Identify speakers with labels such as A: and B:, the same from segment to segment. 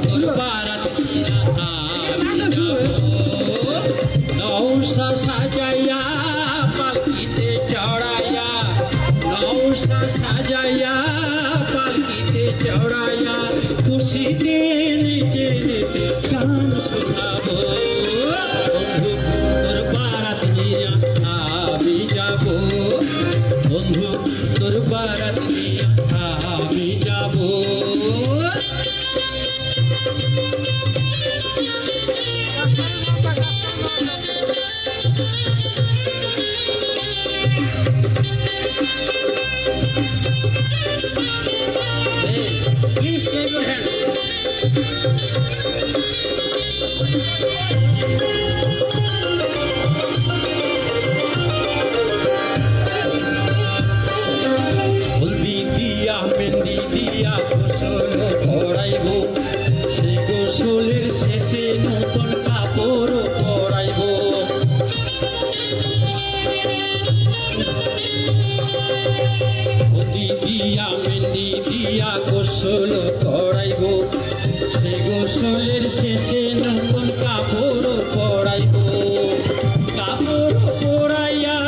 A: তোর বারাত নিয়া আমি যাবো নৌসা সাজাইয়া পালকিতে চড়াইয়া নৌসা সাজাইয়া পালকিতে চড়াইয়া খুশিতে নেচে নেচে গান শোনাবো বন্ধু তোর বারাত নিয়া আমি যাবো বন্ধু তোর বারাত নিয়া আমি যাবো Please take your hand. হলদি দিয়া মেহেন্দি দিয়া গোসল করাইব সেই গোসলের শেষে নতুন কাপড় পরাইব হলদি দিয়া মেহেন্দি দিয়া গোসল করাইব সে গোসলের শেষে নতুন কাপড় পরাইব কাপড় পরাইয়া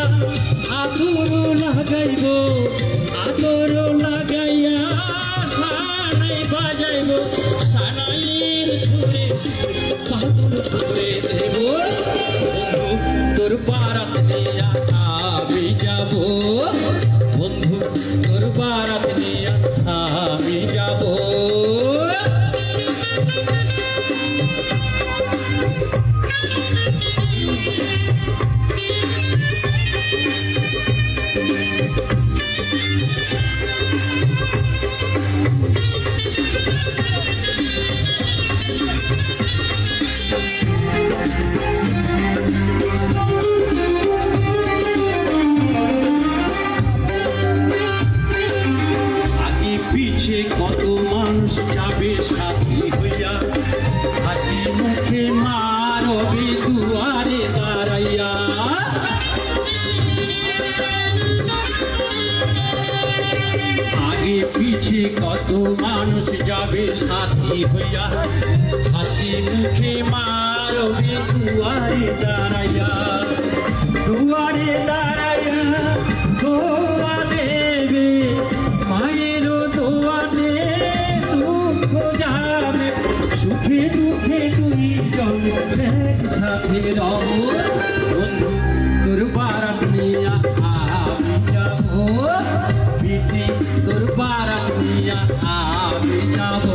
A: আতর লাগাইব আতর লাগাইয়া সানাই বাজাইব সানাইয়ের সুরে পাগল করে দেব বন্ধু তোর বারাত নিয়া আমি যাব বন্ধু তোর বারাত নিয়া আমি যাব আগে পিছে কত মানুষ যাবে সাথী হইয়া হাসি মুখে মারবে দুয়ারে দাঁড়াইয়া আগে পিছে কত মানুষ যাবে সাথী হইয়া হাসি মুখে মারবে দুয়ারে দাঁড়াইয়া দুয়ারে দাঁড়াইয়া দোয়া দেবে মায়ের দোয়া দে দুঃখ যাবে সুখে দুঃখে তুই চল একসাথে রব বন্ধু তোর বারাত নিয়া আমি যাবো পিঠি তোর বারাত নিয়া আমি যাবো